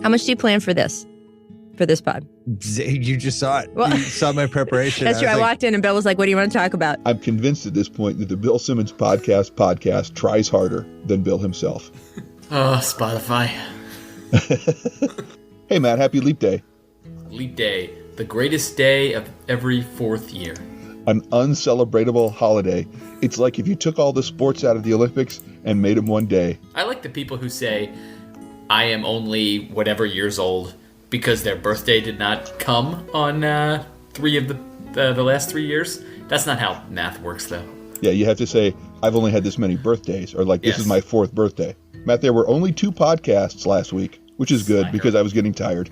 How much do you plan for this pod? You just saw it. Well, you saw my preparation. That's true. I walked in and Bill was like, what do you want to talk about? I'm convinced at this point that the Bill Simmons podcast tries harder than Bill himself. Oh, Spotify. Hey, Matt, happy Leap Day. Leap Day, the greatest day of every fourth year. An uncelebratable holiday. It's like if you took all the sports out of the Olympics and made them one day. I like the people who say, I am only whatever years old because their birthday did not come on 3 of the last 3 years. That's not how math works, though. Yeah, you have to say, I've only had this many birthdays, or like, this is my 4th birthday. Matt, there were only 2 podcasts last week, which is good because I was getting tired.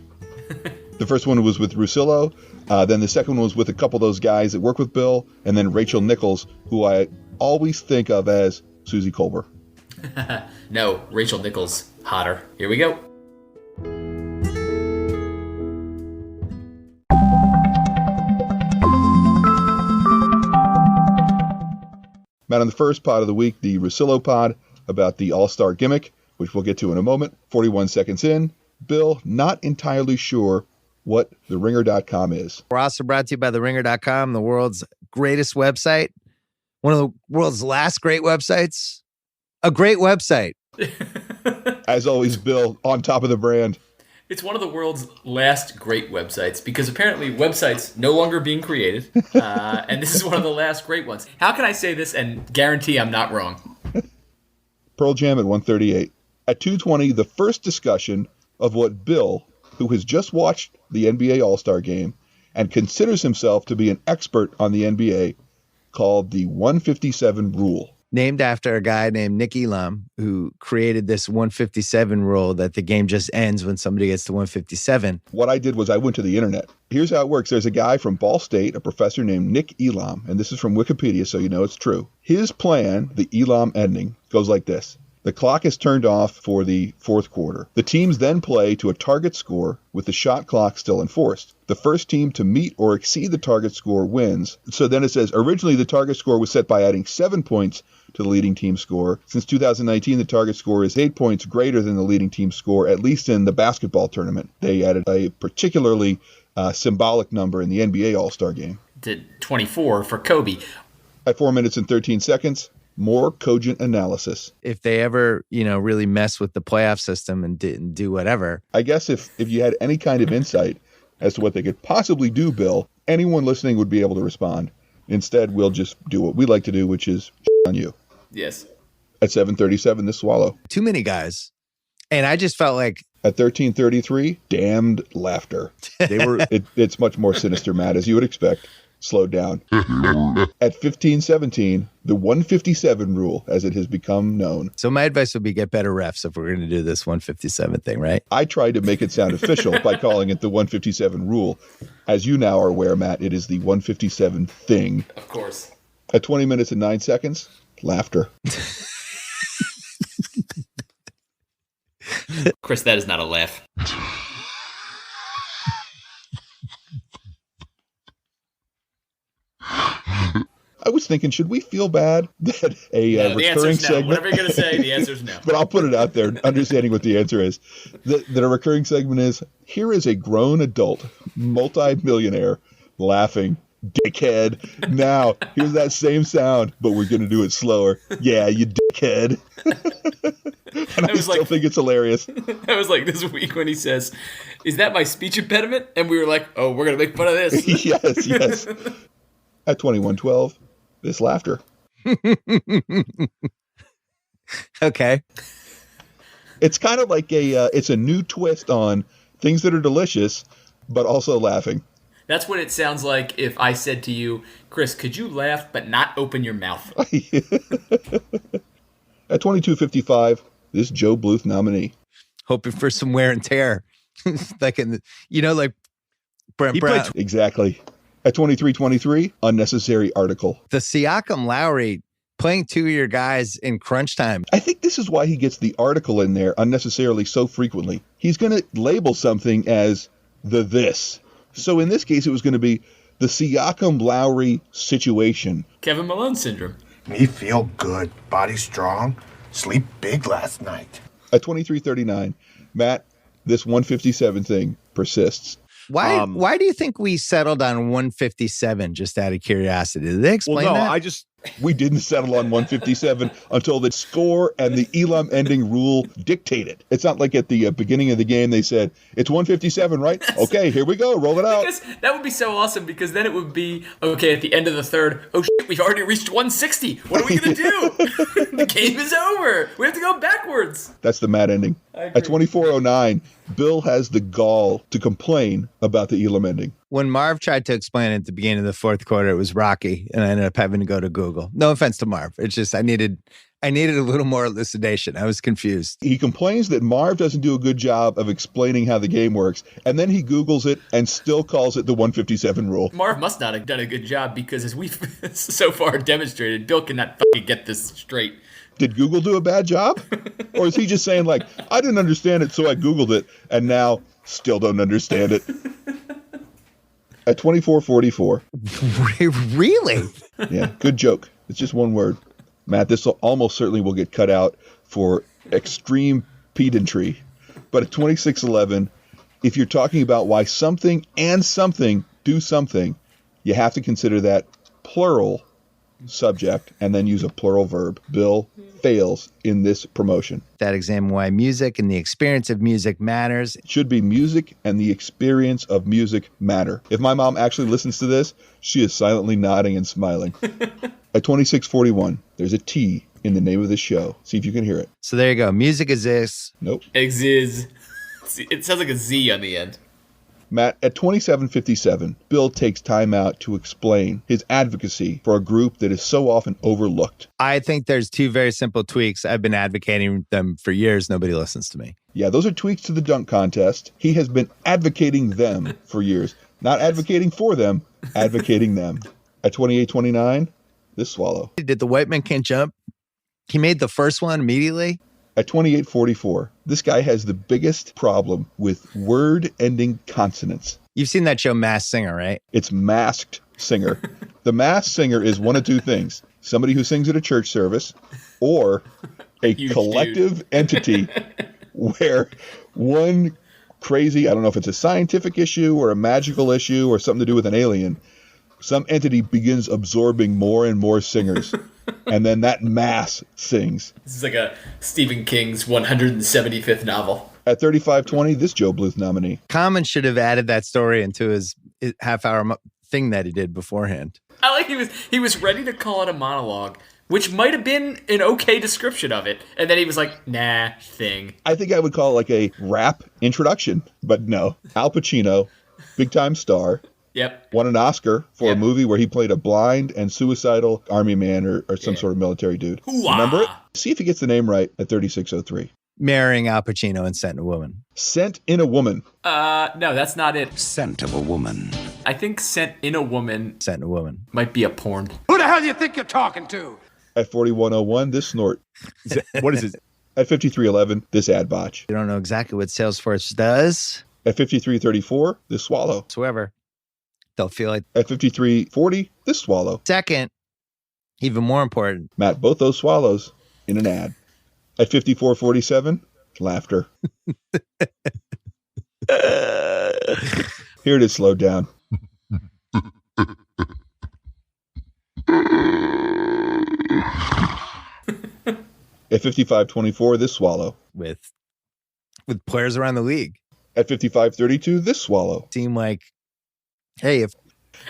The first one was with Russillo, then the second one was with a couple of those guys that work with Bill, and then Rachel Nichols, who I always think of as Susie Colbert. No, Rachel Nichols, hotter. Here we go. Matt, on the first pod of the week, the Russillo pod about the All-Star gimmick, which we'll get to in a moment. 41 seconds in, Bill, not entirely sure what TheRinger.com is. We're also brought to you by TheRinger.com, the world's greatest website. One of the world's last great websites. A great website. As always, Bill, on top of the brand. It's one of the world's last great websites because apparently websites no longer being created, and this is one of the last great ones. How can I say this and guarantee I'm not wrong? Pearl Jam at 1:38. At 2:20, the first discussion of what Bill, who has just watched the NBA All-Star Game and considers himself to be an expert on the NBA, called the 157 rule. Named after a guy named Nick Elam, who created this 157 rule that the game just ends when somebody gets to 157. What I did was I went to the internet. Here's how it works. There's a guy from Ball State, a professor named Nick Elam, and this is from Wikipedia, so you know it's true. His plan, the Elam ending, goes like this. The clock is turned off for the 4th quarter. The teams then play to a target score with the shot clock still enforced. The first team to meet or exceed the target score wins. So then it says, originally the target score was set by adding 7 points to the leading team score. Since 2019, the target score is 8 points greater than the leading team score, at least in the basketball tournament. They added a particularly symbolic number in the NBA All-Star Game. Did 24 for Kobe. At 4 minutes and 13 seconds, more cogent analysis. If they ever, really mess with the playoff system and didn't do whatever. I guess if you had any kind of insight as to what they could possibly do, Bill, anyone listening would be able to respond. Instead, we'll just do what we like to do, which is on you. Yes. At 7:37, the swallow. Too many guys. And I just felt like... At 13:33, damned laughter. It's much more sinister, Matt, as you would expect. Slowed down. At 15:17, the 157 rule, as it has become known. So my advice would be get better refs if we're going to do this 157 thing, right? I tried to make it sound official by calling it the 157 rule. As you now are aware, Matt, it is the 157 thing. Of course. At 20 minutes and 9 seconds, laughter. Chris, that is not a laugh. I was thinking, should we feel bad that a recurring segment... Whatever you're going to say, the answer is no. But I'll put it out there, understanding what the answer is. That a recurring segment is, here is a grown adult, multi-millionaire, laughing, dickhead. Now, here's that same sound, but we're going to do it slower. Yeah, you dickhead. And I still think it's hilarious. That was like this week when he says, is that my speech impediment? And we were like, oh, we're going to make fun of this. Yes. At 21:12, this laughter. Okay. It's kind of like it's a new twist on things that are delicious, but also laughing. That's what it sounds like if I said to you, Chris, could you laugh but not open your mouth? At 22:55, this Joe Bluth nominee. Hoping for some wear and tear. Like Brent Brown. Exactly. At 23:23, unnecessary article. The Siakam Lowry playing 2 of your guys in crunch time. I think this is why he gets the article in there unnecessarily so frequently. He's going to label something as the this. So in this case, it was going to be the Siakam Lowry situation. Kevin Malone syndrome. Me feel good, body strong, sleep big last night. At 23:39, Matt, this 157 thing persists. Why do you think we settled on 157 just out of curiosity? Did they explain that? We didn't settle on 157 until the score and the Elam ending rule dictated. It's not like at the beginning of the game they said, it's 157, right? Okay, here we go. Roll it out. Because that would be so awesome, because then it would be, okay, at the end of the third, oh shit, we've already reached 160. What are we going to do? The game is over. We have to go backwards. That's the Matt ending. At 24:09, Bill has the gall to complain about the Elam ending. When Marv tried to explain it at the beginning of the fourth quarter, it was rocky, and I ended up having to go to Google. No offense to Marv. It's just I needed a little more elucidation. I was confused. He complains that Marv doesn't do a good job of explaining how the game works, and then he Googles it and still calls it the 157 rule. Marv must not have done a good job, because as we've so far demonstrated, Bill cannot fucking get this straight. Did Google do a bad job? Or is he just saying, like, I didn't understand it, so I Googled it, and now still don't understand it? At 24:44. Really? Yeah, good joke. It's just one word. Matt, this almost certainly will get cut out for extreme pedantry. But at 26:11, if you're talking about why something and something do something, you have to consider that plural subject and then use a plural verb. Bill fails in this promotion. That examine why music and the experience of music matters. It should be music and the experience of music matter. If my mom actually listens to this, she is silently nodding and smiling. At 26:41, there's a T in the name of the show. See if you can hear it. So there you go. Music exists. Nope. Exists. It sounds like a Z on the end. Matt, at 27:57, Bill takes time out to explain his advocacy for a group that is so often overlooked. I think there's two very simple tweaks. I've been advocating them for years. Nobody listens to me. Yeah, those are tweaks to the dunk contest. He has been advocating them for years. Not advocating for them, advocating them. At 28:29, this swallow. Did the white man can't jump? He made the first one immediately. At 28:44, this guy has the biggest problem with word-ending consonants. You've seen that show Masked Singer, right? It's Masked Singer. The Masked Singer is one of two things. Somebody who sings at a church service, or a collective entity where one crazy, I don't know if it's a scientific issue or a magical issue or something to do with an alien, some entity begins absorbing more and more singers. And then that mass sings. This is like a Stephen King's 175th novel. At 35:20, this Joe Bluth nominee. Common should have added that story into his half-hour thing that he did beforehand. I like he was ready to call it a monologue, which might have been an okay description of it. And then he was like, nah, thing. I think I would call it like a rap introduction. But no. Al Pacino, big-time star. Yep. Won an Oscar for a movie where he played a blind and suicidal army man or some sort of military dude. Hoo-ah. Remember it? See if he gets the name right at 36:03. Marrying Al Pacino and Sent in a Woman. Sent in a Woman. No, that's not it. Scent of a woman. I think Sent in a Woman Sent in a Woman. might be a porn. Who the hell do you think you're talking to? At 41:01, this snort. What is it? At 53:11, this ad botch. You don't know exactly what Salesforce does. At 53:34, this swallow. Whatsoever. They'll feel like At 53:40, this swallow. second, even more important. Matt, both those swallows in an ad. At 54:47, laughter. Here it is slowed down. At 55:24, this swallow. with players around the league. At 55:32, this swallow. Seem like, hey, if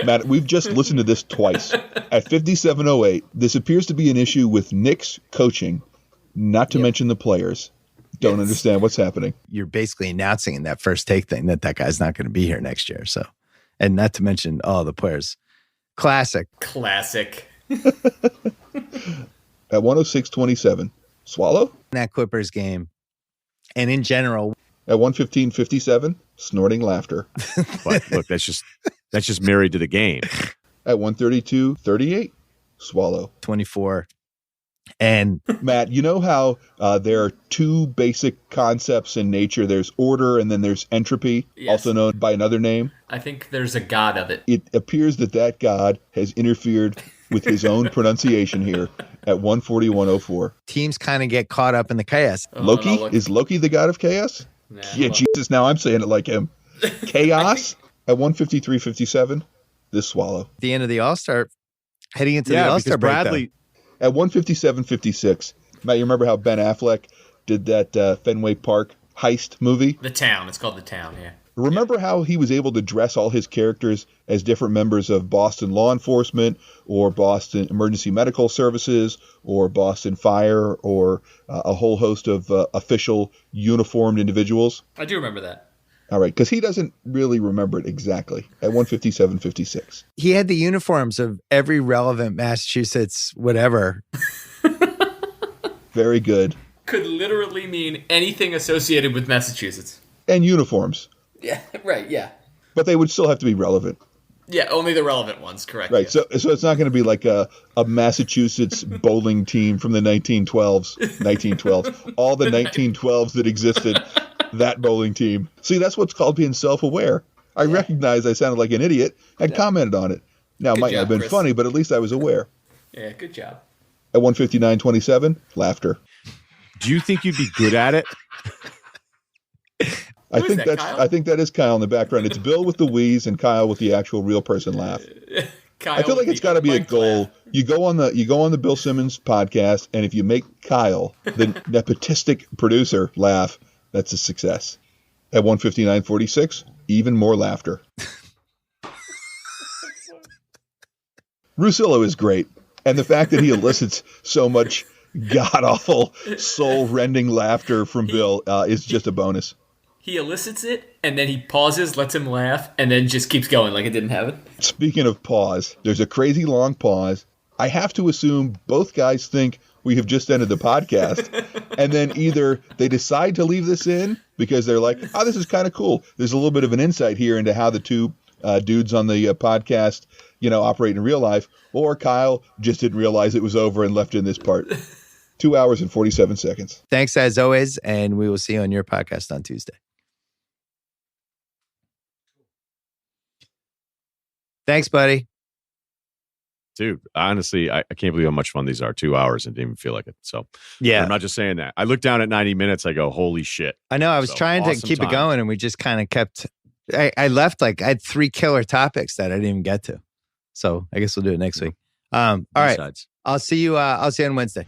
Matt, we've just listened to this twice. At 57:08, this appears to be an issue with Nick's coaching, not to mention the players. Don't understand what's happening. you're basically announcing in that first take thing that guy's not going to be here next year. So, and not to mention all the players. Classic. At 106:27, swallow. In that Clippers game, and in general, At 115:57, snorting laughter. But look, that's just married to the game. At 132:38, swallow. 24. And Matt, you know how there are two basic concepts in nature. There's order and then there's entropy, Yes. also known by another name. I think there's a god of it. It appears that god has interfered with his own pronunciation here at 141:04. teams kind of get caught up in the chaos. Loki? Is Loki the god of chaos? Yeah, Jesus, now I'm saying it like him. Chaos at 153.57. This swallow. The end of the All-Star, heading into the All-Star because break, Bradley. At 157.56. Matt, you remember how Ben Affleck did that Fenway Park heist movie? The Town. It's called The Town, yeah. Remember how he was able to dress all his characters as different members of Boston law enforcement or Boston Emergency Medical Services or Boston Fire or a whole host of official uniformed individuals? I do remember that. All right, because he doesn't really remember it exactly at 157.56. he had the uniforms of every relevant Massachusetts whatever. Very good. Could literally mean anything associated with Massachusetts. And uniforms. Yeah, right, yeah. But they would still have to be relevant. Yeah, only the relevant ones, correct. Right, Yeah. so it's not going to be like a Massachusetts bowling team from the 1912s. All the 1912s that existed, that bowling team. See, that's what's called being self-aware. I recognize I sounded like an idiot and commented on it. Now, it might not have been Chris. funny, but at least I was aware. Yeah, good job. At 159.27, laughter. Do you think you'd be good at it? I Who is think that, that's Kyle? I think that is Kyle in the background. It's Bill with the wheeze and Kyle with the actual real person laugh. Kyle I feel like with it's the got to be a unmiked goal. laugh. You go on the Bill Simmons podcast, and if you make Kyle, the nepotistic producer, laugh, that's a success. At 159.46, even more laughter. Russillo is great, and the fact that he elicits so much god-awful, soul-rending laughter from Bill is just a bonus. He elicits it, and then he pauses, lets him laugh, and then just keeps going like it didn't happen. Speaking of pause, there's a crazy long pause. I have to assume both guys think we have just ended the podcast, and then either they decide to leave this in because they're like, oh, this is kind of cool. There's a little bit of an insight here into how the two dudes on the podcast, operate in real life, or Kyle just didn't realize it was over and left in this part. 2 hours and 47 seconds. Thanks as always, and we will see you on your podcast on Tuesday. Thanks, buddy. Dude, honestly, I can't believe how much fun these are. 2 hours and didn't even feel like it. So Yeah, I'm not just saying that. I look down at 90 minutes. I go, holy shit. I know. I was So, trying to awesome keep it time. going, and we just kind of kept. I left I had 3 killer topics that I didn't even get to, so I guess we'll do it next week. All right, Besides. I'll see you. I'll see you on Wednesday.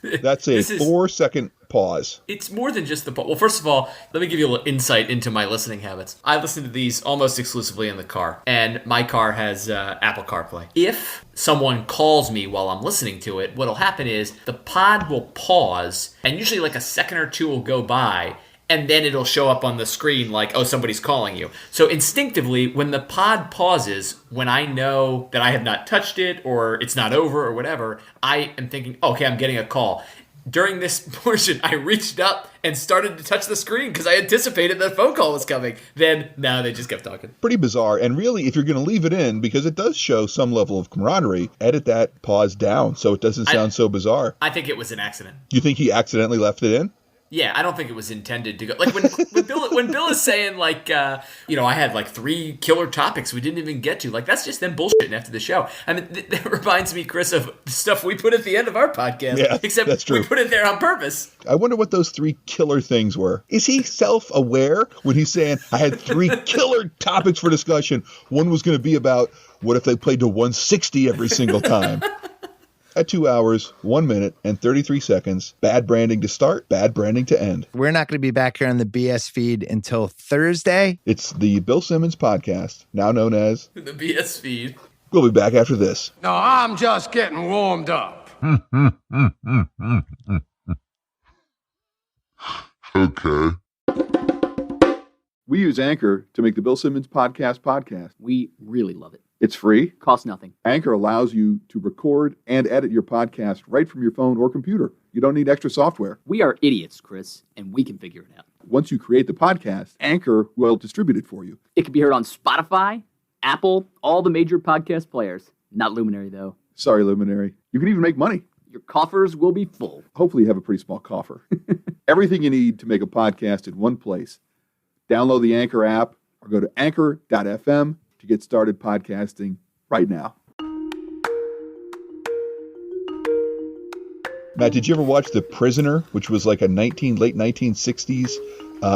That's a This is- 4-second pause. It's more than just the... Well, first of all, let me give you a little insight into my listening habits. I listen to these almost exclusively in the car, and my car has Apple CarPlay. If someone calls me while I'm listening to it, what'll happen is the pod will pause, and usually like a second or two will go by, and then it'll show up on the screen like, oh, somebody's calling you. So instinctively, when the pod pauses, when I know that I have not touched it or it's not over or whatever, I am thinking, okay, I'm getting a call. During this portion, I reached up and started to touch the screen because I anticipated that a phone call was coming. Then, no, they just kept talking. Pretty bizarre. And really, if you're going to leave it in, because it does show some level of camaraderie, edit that pause down so it doesn't sound so bizarre. I think it was an accident. You think he accidentally left it in? Yeah, I don't think it was intended to go. Like when Bill is saying like, I had like 3 killer topics we didn't even get to. Like that's just them bullshitting after the show. I mean, that reminds me, Chris, of stuff we put at the end of our podcast. Yeah, except that's true. we put it there on purpose. I wonder what those 3 killer things were. Is he self-aware when he's saying, I had 3 killer topics for discussion? One was going to be about what if they played to 160 every single time? At 2 hours, 1 minute, and 33 seconds, bad branding to start, bad branding to end. We're not going to be back here on the BS feed until Thursday. It's the Bill Simmons podcast, now known as. The BS feed. We'll be back after this. No, I'm just getting warmed up. Okay. We use Anchor to make the Bill Simmons podcast. We really love it. It's free. Costs nothing. Anchor allows you to record and edit your podcast right from your phone or computer. You don't need extra software. We are idiots, Chris, and we can figure it out. Once you create the podcast, Anchor will distribute it for you. It can be heard on Spotify, Apple, all the major podcast players. Not Luminary, though. Sorry, Luminary. You can even make money. Your coffers will be full. Hopefully you have a pretty small coffer. Everything you need to make a podcast in one place. Download the Anchor app or go to anchor.fm to get started podcasting right now. Matt, did you ever watch The Prisoner, which was like a late 1960s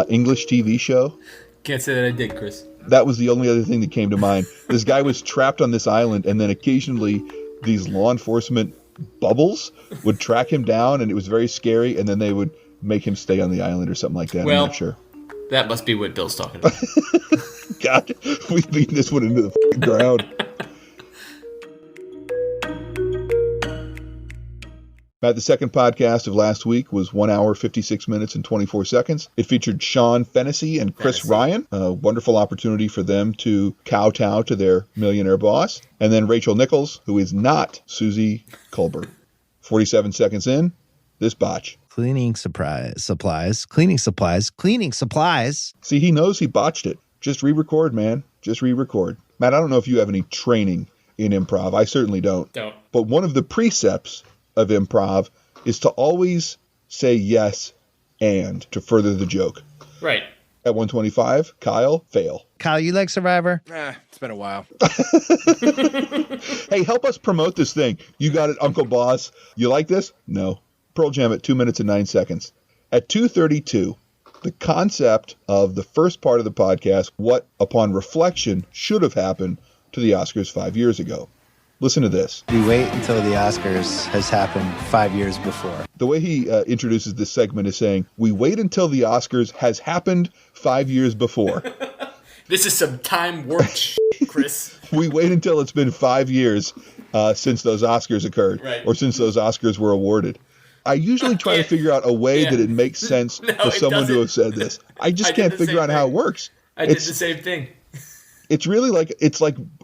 English TV show? Can't say that I did, Chris. That was the only other thing that came to mind. This guy was trapped on this island, and then occasionally these law enforcement bubbles would track him down, and it was very scary, and then they would make him stay on the island or something like that. Well, I'm not sure. That must be what Bill's talking about. God, we've beaten this one into the fucking ground. Matt, the second podcast of last week was 1 hour, 56 minutes, and 24 seconds. It featured Sean Fennessy and Chris Ryan, a wonderful opportunity for them to kowtow to their millionaire boss. And then Rachel Nichols, who is not Susie Colbert. 47 seconds in, this botch. Cleaning supplies. See, he knows he botched it. Just re-record, man. Just re-record. Matt, I don't know if you have any training in improv. I certainly don't. But one of the precepts of improv is to always say yes and to further the joke. Right. At 125, Kyle, fail. Kyle, you like Survivor? It's been a while. Hey, help us promote this thing. You got it, Uncle Boss. You like this? No. Pearl Jam at 2 minutes and 9 seconds. At 2:32, the concept of the first part of the podcast, what upon reflection should have happened to the Oscars 5 years ago. Listen to this. We wait until the Oscars has happened 5 years before. The way he introduces this segment is saying, we wait until the Oscars has happened 5 years before. This is some time warp Chris. We wait until it's been 5 years since those Oscars occurred, right, or since those Oscars were awarded. I usually try to figure out a way that it makes sense for someone to have said this. I just can't figure out how it works. I did the same thing. It's really like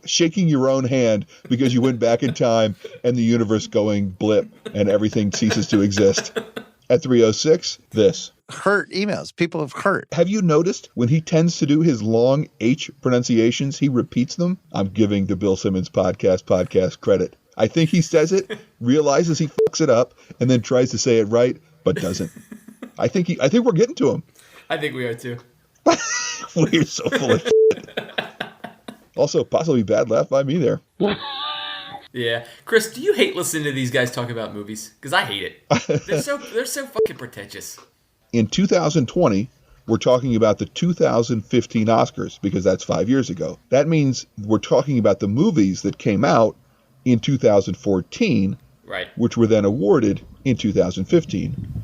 shaking your own hand because you went back in time and the universe going blip and everything ceases to exist. At 3:06, this. Hurt emails. People have hurt. Have you noticed when he tends to do his long H pronunciations, he repeats them? I'm giving the Bill Simmons podcast credit. I think he says it, realizes he fucks it up, and then tries to say it right, but doesn't. I think we're getting to him. I think we are too. We're so full of shit. Also, possibly bad laugh by me there. Yeah. Chris, do you hate listening to these guys talk about movies? Because I hate it. They're so fucking pretentious. In 2020, we're talking about the 2015 Oscars because that's 5 years ago. That means we're talking about the movies that came out in 2014, right, which were then awarded in 2015.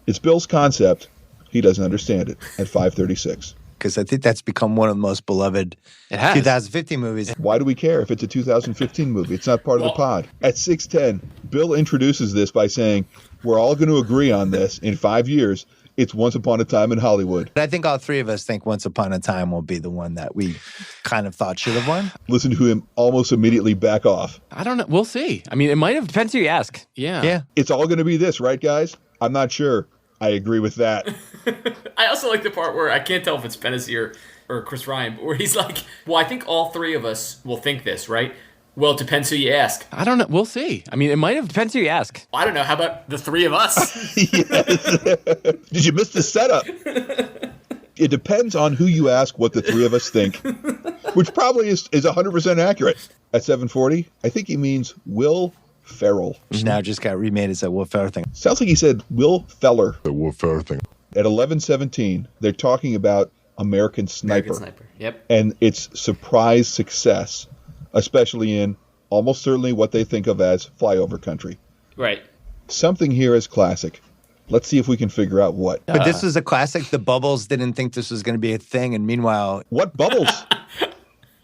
It's Bill's concept. He doesn't understand it at 5:36. Because I think that's become one of the most beloved 2015 movies. Why do we care if it's a 2015 movie? It's not part of the pod. At 6:10, Bill introduces this by saying, we're all going to agree on this in 5 years. It's Once Upon a Time in Hollywood. I think all three of us think Once Upon a Time will be the one that we kind of thought should have won. Listen to him almost immediately back off. I don't know. We'll see. I mean, it might have. Depends who you ask. Yeah. It's all going to be this, right, guys? I'm not sure. I agree with that. I also like the part where I can't tell if it's Fennessy or Chris Ryan, but where he's like, well, I think all three of us will think this, right? Well, it depends who you ask. I don't know. We'll see. I mean, it might have. Depends who you ask. I don't know. How about the three of us? Did you miss the setup? It depends on who you ask what the three of us think, which probably is 100% accurate. At 7:40, I think he means Will Ferrell. Now just got remade as a Will Ferrell thing. Sounds like he said Will Feller. The Will Ferrell thing. At 11:17, they're talking about American Sniper. Yep. And its surprise success, especially in almost certainly what they think of as flyover country. Right. Something here is classic. Let's see if we can figure out what. But this was a classic. The Bubbles didn't think this was going to be a thing. And meanwhile... What Bubbles?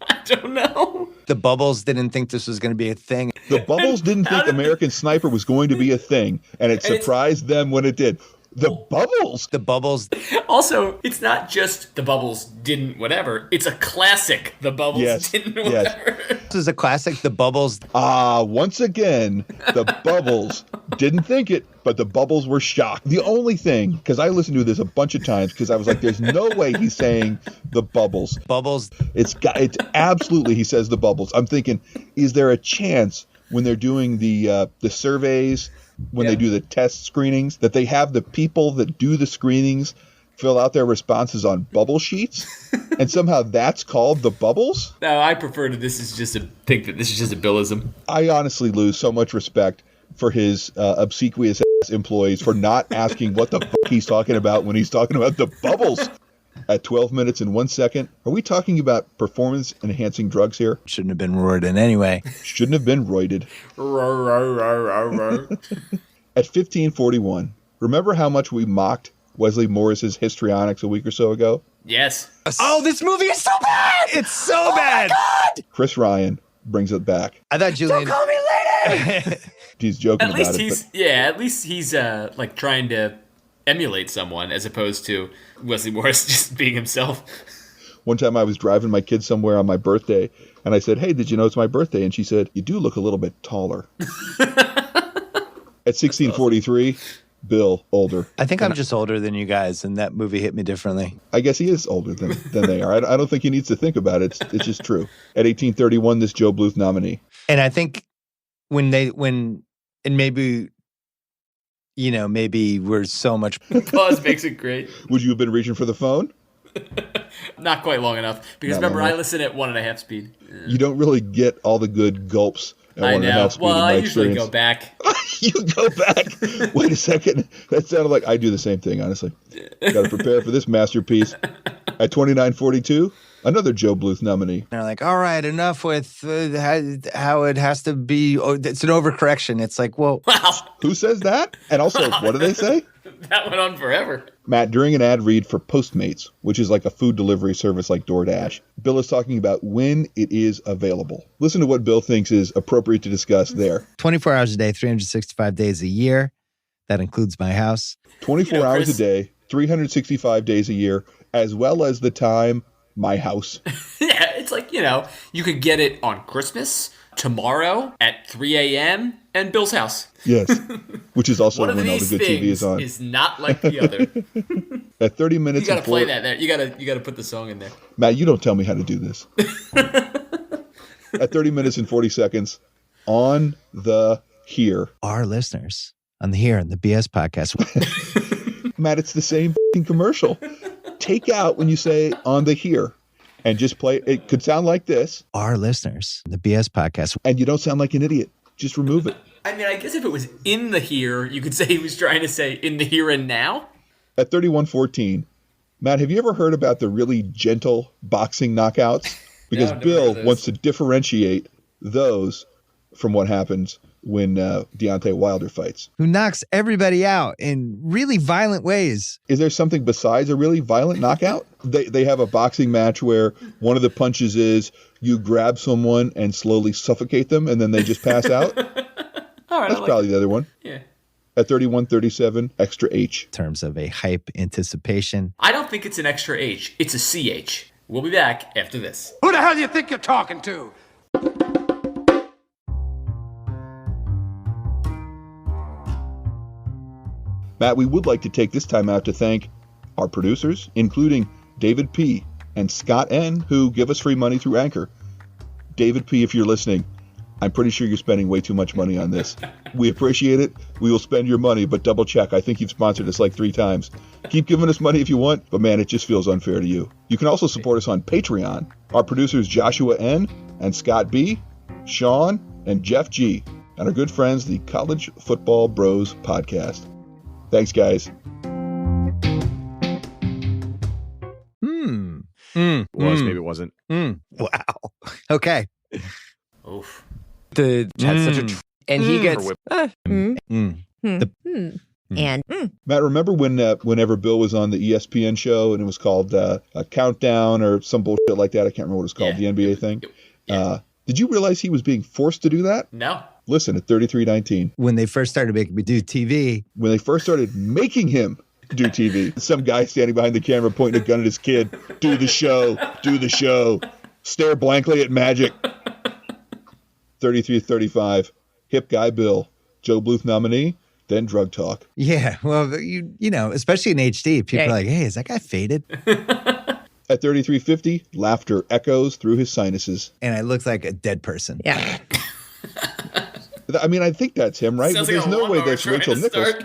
I don't know. The Bubbles didn't think this was going to be a thing. The Bubbles didn't think American Sniper was going to be a thing. And it surprised them when it did. The Bubbles? The Bubbles. Also, it's not just The Bubbles didn't whatever. It's a classic. The Bubbles didn't whatever. This is a classic. The Bubbles. Once again, the Bubbles didn't think it, but the Bubbles were shocked. The only thing, because I listened to this a bunch of times, because I was like, there's no way he's saying the Bubbles. Bubbles. It's absolutely, he says the Bubbles. I'm thinking, is there a chance when they're doing the surveys, when they do the test screenings, that they have the people that do the screenings fill out their responses on bubble sheets, and somehow that's called the Bubbles? No, I prefer to this is just think that this is just a Billism. I honestly lose so much respect for his obsequious ass employees for not asking what the fuck he's talking about when he's talking about the bubbles. At 12 minutes and 1 second, are we talking about performance-enhancing drugs here? Shouldn't have been roided anyway. Shouldn't have been roided. At 15:41, remember how much we mocked Wesley Morris's histrionics a week or so ago? Yes. Oh, this movie is so bad. It's so bad. Chris Ryan brings it back. I thought Julian. Don't call me lady. He's joking At about least it. he's But at least he's like trying to emulate someone as opposed to Wesley Morris just being himself. one time I was driving my kids somewhere on my birthday, and I said, "Hey, did you know it's my birthday?" And she said, "You do look a little bit taller." At 16:43, Bill, older. I think I'm just older than you guys, and that movie hit me differently. I guess he is older than they are. I don't think he needs to think about it. It's just true. At 18:31, this Joe Bluth nominee. And I think and maybe, maybe we're so much. Pause makes it great. Would you have been reaching for the phone? Not quite long enough. Because Not remember, long I enough. listen at 1.5 speed. You don't really get all the good gulps at I 1.5 know. speed Well, in my I usually experience. go back. You go back. Wait a second. That sounded like I do the same thing, honestly. Got to prepare for this masterpiece. At 29:42, another Joe Bluth nominee. They're like, all right, enough with how it has to be. Oh, it's an overcorrection. It's like, well, Wow. Who says that? And also, what do they say? That went on forever. Matt, during an ad read for Postmates, which is like a food delivery service like DoorDash, Bill is talking about when it is available. Listen to what Bill thinks is appropriate to discuss there. 24 hours a day, 365 days a year. That includes my house. 24 hours Chris- a day, 365 days a year, as well as the time, my house. Yeah, it's like, you could get it on Christmas, tomorrow at 3 a.m., and Bill's house. Yes, which is also One of when all the these good TV things is on. is not like the other. At 30 You minutes gotta and play 4... that there. You gotta put the song in there. Matt, you don't tell me how to do this. At 30 minutes and 40 seconds, on the here. Our listeners on the Here on the BS podcast. Matt, it's the same f***ing commercial. Take out when you say on the here and just play. It could sound like this, Our listeners on the BS podcast. and you don't sound like an idiot. Just remove it. I mean, I guess if it was in the here, you could say he was trying to say in the here and now. At 31:14, Matt, have you ever heard about the really gentle boxing knockouts? Because No, I've never heard Bill of those. wants to differentiate those from what happens when Deontay Wilder fights. Who knocks everybody out in really violent ways. Is there something besides a really violent knockout? They have a boxing match where one of the punches is you grab someone and slowly suffocate them, and then they just pass out. All right, That's probably the other one. Yeah. At 31:37, extra H. In terms of a hype anticipation. I don't think it's an extra H. It's a CH. We'll be back after this. Who the hell do you think you're talking to? Matt, we would like to take this time out to thank our producers, including David P. and Scott N., who give us free money through Anchor. David P., if you're listening, I'm pretty sure you're spending way too much money on this. We appreciate it. We will spend your money, but double check. I think you've sponsored us like 3 times. Keep giving us money if you want, but man, it just feels unfair to you. You can also support us on Patreon. Our producers Joshua N. and Scott B., Sean, and Jeff G., and our good friends, the College Football Bros Podcast. Thanks, guys. It was, maybe it wasn't. Wow. Okay. Oof. The had such a and he gets And Matt, remember whenever Bill was on the ESPN show and it was called a Countdown or some bullshit like that? I can't remember what it was called, Yeah. the NBA thing. Yeah. Did you realize he was being forced to do that? No. Listen, at 33:19, When they first started making me do TV, when they first started making him do TV, some guy standing behind the camera pointing a gun at his kid, do the show, stare blankly at Magic. 33:35, hip guy Bill, Joe Bluth nominee, then drug talk. yeah, well, you know, especially in HD, people Yeah. are like, hey, is that guy faded? At 33:50, laughter echoes through his sinuses. And I looked like a dead person. yeah. I mean, I think that's him, right? Sounds But like there's a no way lawnmower that's trying Rachel to Nichols. start.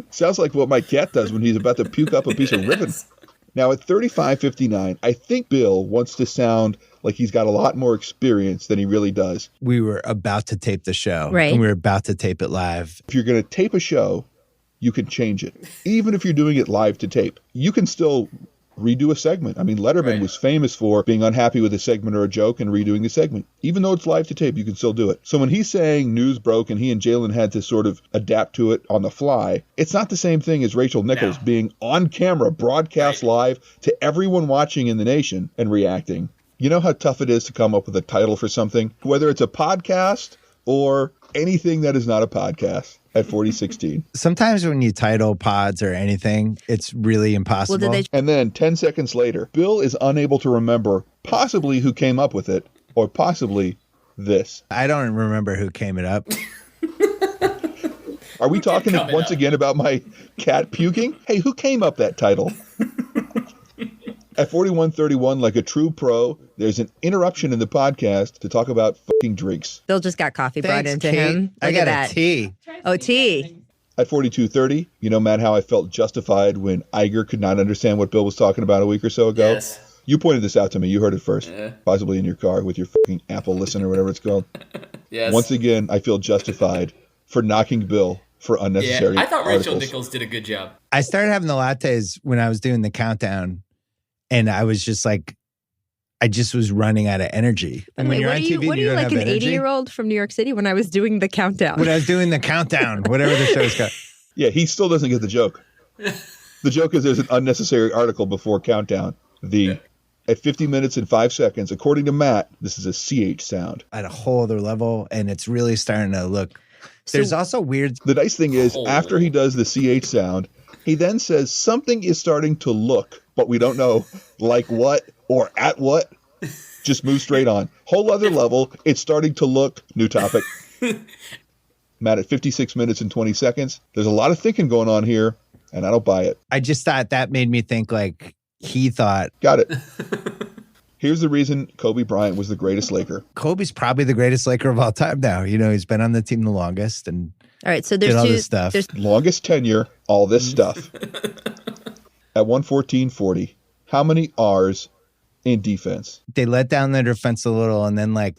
Sounds like what my cat does when he's about to puke up a piece of ribbon. Now at 35:59, I think Bill wants to sound like he's got a lot more experience than he really does. We were about to tape the show. Right. And we were about to tape it live. If you're going to tape a show, you can change it. Even if you're doing it live to tape, you can still redo a segment. I mean, Letterman was famous for being unhappy with a segment or a joke and redoing the segment. Even though it's live to tape, you can still do it. So when he's saying news broke and he and Jalen had to sort of adapt to it on the fly, it's not the same thing as Rachel Nichols being on camera, broadcast live to everyone watching in the nation and reacting. You know how tough it is to come up with a title for something, whether it's a podcast or anything that is not a podcast. At 4016. Sometimes when you title pods or anything, it's really impossible. And then 10 seconds later, Bill is unable to remember possibly who came up with it or possibly this. I don't remember who came it up. Are we talking once again about my cat puking? Hey, who came up that title? At 41:31, like a true pro, there's an interruption in the podcast to talk about fucking drinks. Bill just got coffee brought into Kate. him. I Look got at a that. tea. Oh, tea. At 42:30, you know, Matt, how I felt justified when Iger could not understand what Bill was talking about a week or so ago? Yes. You pointed this out to me. You heard it first. Possibly in your car with your fucking Apple Listen or whatever it's called. Yes. Once again, I feel justified for knocking Bill for unnecessary I thought Rachel articles. Nichols did a good job. I started having the lattes when I was doing the countdown, and I was just like, I just was running out of energy. And when Wait, you're what on are you, TV, what are you you don't like have an energy. 80-year-old from New York City when I was doing the countdown? When I was doing the countdown, whatever the show's called. Yeah, he still doesn't get the joke. The joke is there's an unnecessary article before countdown. At 50 minutes and 5 seconds, according to Matt, this is a CH sound. At a whole other level, and it's really starting to look. There's also weird. The nice thing is, after he does the CH sound, he then says something is starting to look, but we don't know like what or at what. Just move straight on. Whole other level, it's starting to look, new topic. Matt, at 56 minutes and 20 seconds, there's a lot of thinking going on here, and I don't buy it. I just thought that made me think like he thought. Got it. Here's the reason Kobe Bryant was the greatest Laker. Kobe's probably the greatest Laker of all time now. You know, he's been on the team the longest and All right, so did there's all two this stuff. There's Longest tenure, all this stuff. At 114.40, how many R's in defense? They let down their defense a little, and then like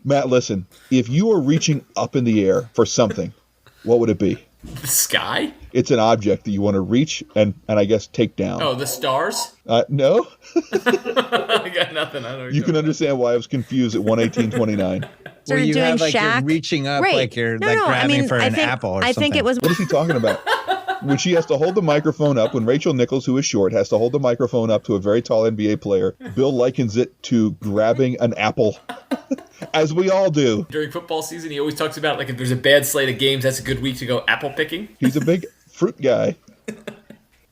Matt, listen, if you were reaching up in the air for something, what would it be? The sky? It's an object that you want to reach and I guess take down. Oh, the stars? No? I got nothing. I don't know. You can understand why I was confused at 118.29. where Started you doing have like you're Shaq. reaching up Right. like you're No, like no, I grabbing mean, for I an think- apple or I something. think it was What is he talking about? When she has to hold the microphone up, when Rachel Nichols, who is short, has to hold the microphone up to a very tall NBA player, Bill likens it to grabbing an apple, as we all do. During football season, he always talks about like if there's a bad slate of games, that's a good week to go apple picking. He's a big fruit guy.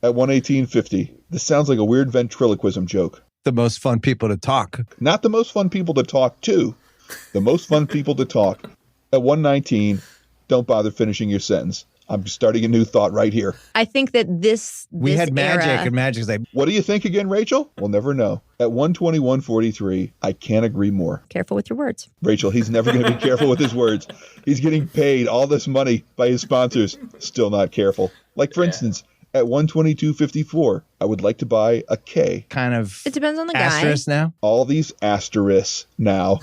At 118.50, this sounds like a weird ventriloquism joke. the most fun people to talk. Not the most fun people to talk to, the most fun people to talk. At 119, don't bother finishing your sentence. I'm starting a new thought right here. I think that We had Magic, era, and Magic's like, What do you think again, Rachel? We'll never know. At 121.43, I can't agree more. Careful with your words. Rachel, he's never going to be careful with his words. He's getting paid all this money by his sponsors. Still not careful. Like, for instance, at 122.54, I would like to buy a K. kind of It depends on the guy. asterisk now. All these asterisks now.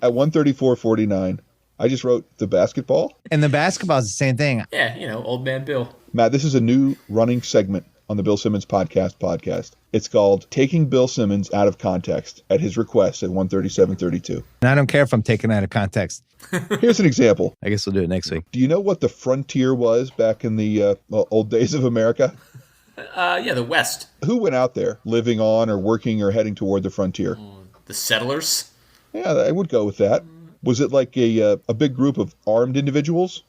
At 134.49, I just wrote the basketball. And the basketball's the same thing. Yeah, you know, old man Bill. Matt, this is a new running segment on the Bill Simmons podcast. It's called Taking Bill Simmons Out of Context at his request at 137.32. And I don't care if I'm taken out of context. Here's an example. I guess we'll do it next week. Do you know what the frontier was back in the old days of America? Yeah, the West. Who went out there living on or working or heading toward the frontier? The settlers. Yeah, I would go with that. Was it like a big group of armed individuals?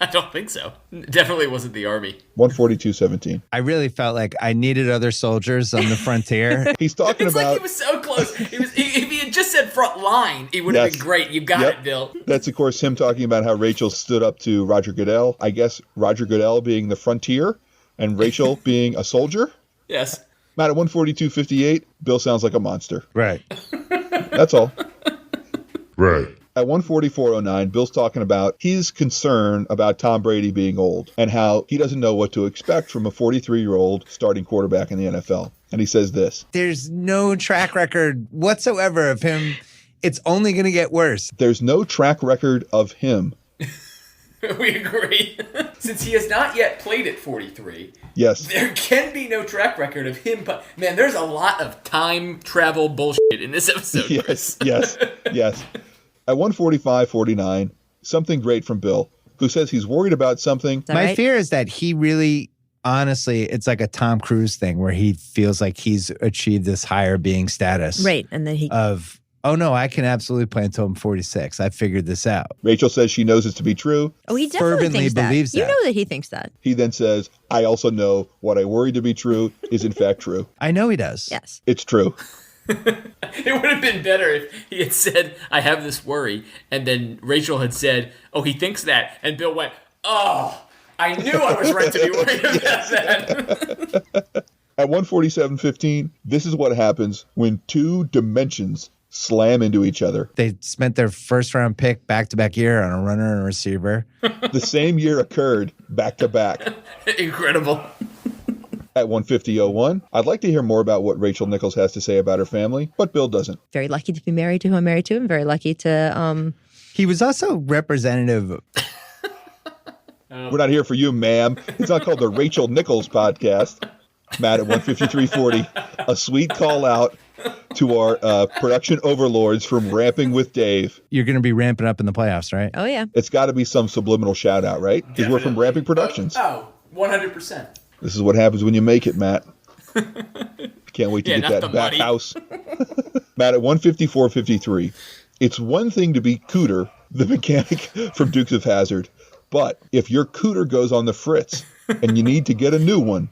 I don't think so. Definitely wasn't the army. 142.17. I really felt like I needed other soldiers on the frontier. He's talking It's about... like he was so close. If he had just said front line, it would have Yes. been great. You got Yep. it, Bill. That's, of course, him talking about how Rachel stood up to Roger Goodell. I guess Roger Goodell being the frontier and Rachel being a soldier. Yes. Matt, at 142.58, Bill sounds like a monster. Right. That's all. Right. At 144.09, Bill's talking about his concern about Tom Brady being old and how he doesn't know what to expect from a 43-year-old starting quarterback in the NFL. And he says this. There's no track record whatsoever of him. It's only going to get worse. There's no track record of him. We agree. Since he has not yet played at 43, yes, there can be no track record of him. But man, there's a lot of time travel bullshit in this episode. Yes. At 145.49, something great from Bill, who says he's worried about something. My fear is that he really, honestly, it's like a Tom Cruise thing where he feels like he's achieved this higher being status. Right. And then oh no, I can absolutely play until I'm 46. I figured this out. Rachel says she knows it to be true. Oh, he definitely fervently thinks that. believes that. You know that he thinks that. He then says, I also know what I worry to be true is in fact true. I know he does. Yes. It's true. It would have been better if he had said, I have this worry, and then Rachel had said, oh, he thinks that, and Bill went, oh, I knew I was right to be worried about that. At 147.15, this is what happens when two dimensions slam into each other. They spent their first round pick back-to-back year on a runner and a receiver. The same year occurred back-to-back. Incredible. At 150.01, I'd like to hear more about what Rachel Nichols has to say about her family, but Bill doesn't. Very lucky to be married to who I'm married to. I'm very lucky to... He was also representative. We're not here for you, ma'am. It's not called the Rachel Nichols podcast. Matt at 153.40, a sweet call out to our production overlords from Ramping with Dave. You're going to be ramping up in the playoffs, right? Oh, yeah. It's got to be some subliminal shout out, right? Because we're from Ramping Productions. Oh, 100%. This is what happens when you make it, Matt. Can't wait to get that back money. house. Matt at 154.53. It's one thing to be Cooter, the mechanic from Dukes of Hazzard, but if your Cooter goes on the fritz and you need to get a new one,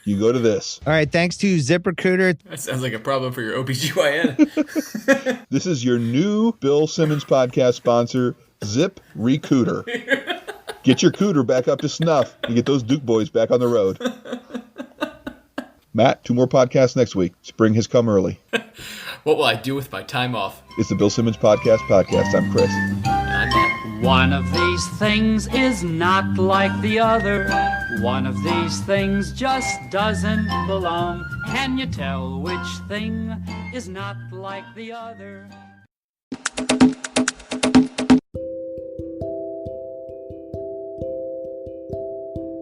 you go to this. All right, thanks to ZipRecruiter. That sounds like a problem for your OBGYN. This is your new Bill Simmons podcast sponsor, ZipRecruiter. Get your Cooter back up to snuff and get those Duke boys back on the road. Matt, 2 more podcasts next week. Spring has come early. What will I do with my time off? It's the Bill Simmons podcast. I'm Chris. I'm Matt. One of these things is not like the other. One of these things just doesn't belong. Can you tell which thing is not like the other?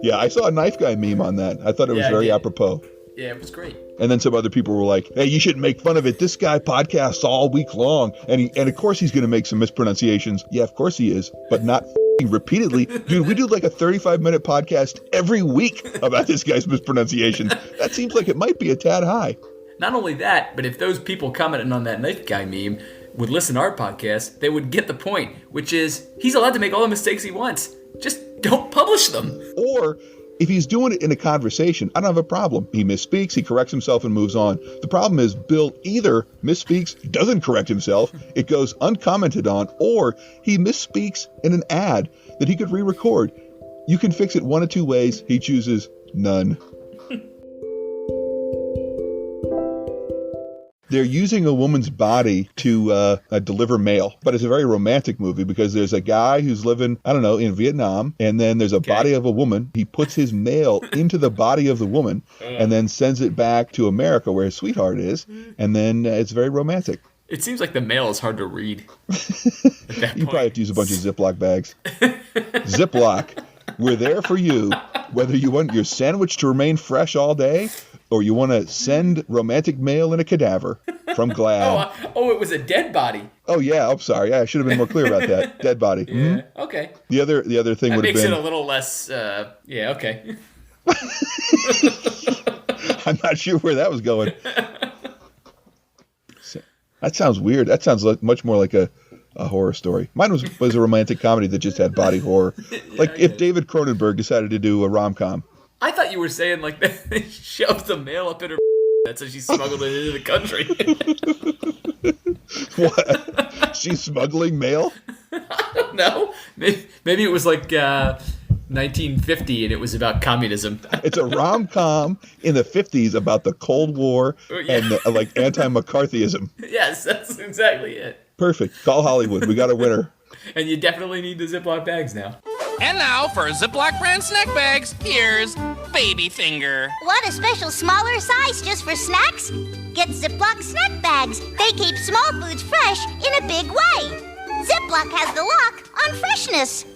Yeah, I saw a knife guy meme on that. I thought it was very apropos. Yeah, it was great. And then some other people were like, hey, you shouldn't make fun of it. This guy podcasts all week long. And of course he's going to make some mispronunciations. Yeah, of course he is. But not repeatedly. Dude, we do like a 35-minute podcast every week about this guy's mispronunciations. That seems like it might be a tad high. Not only that, but if those people commenting on that knife guy meme would listen to our podcast, they would get the point, which is he's allowed to make all the mistakes he wants. Just don't publish them. Or if he's doing it in a conversation, I don't have a problem. He misspeaks, he corrects himself and moves on. The problem is Bill either misspeaks, doesn't correct himself, it goes uncommented on, or he misspeaks in an ad that he could re-record. You can fix it one of two ways. He chooses none. They're using a woman's body to deliver mail, but it's a very romantic movie because there's a guy who's living, I don't know, in Vietnam, and then there's a body of a woman. He puts his mail into the body of the woman and then sends it back to America where his sweetheart is, and then it's very romantic. It seems like the mail is hard to read. You probably have to use a bunch of Ziploc bags. Ziploc, we're there for you, whether you want your sandwich to remain fresh all day or you want to send romantic mail in a cadaver from Glad. It was a dead body. Oh, yeah. I'm sorry. Yeah, I should have been more clear about that. Dead body. Yeah. Mm-hmm. Okay. The other thing would have been... That makes it a little less... yeah, okay. I'm not sure where that was going. That sounds weird. That sounds much more like a horror story. Mine was a romantic comedy that just had body horror. Like if David Cronenberg decided to do a rom-com. I thought you were saying like that they shoved the mail up in her that's how she smuggled it into the country. What? She's smuggling mail? I don't know. Maybe it was like 1950 and it was about communism. It's a rom-com in the 50s about the Cold War and like anti-McCarthyism. Yes, that's exactly it. Perfect. Call Hollywood. We got a winner. And you definitely need the Ziploc bags now. And now for Ziploc brand snack bags, here's Baby Finger. Want a special smaller size just for snacks? Get Ziploc snack bags. They keep small foods fresh in a big way. Ziploc has the lock on freshness.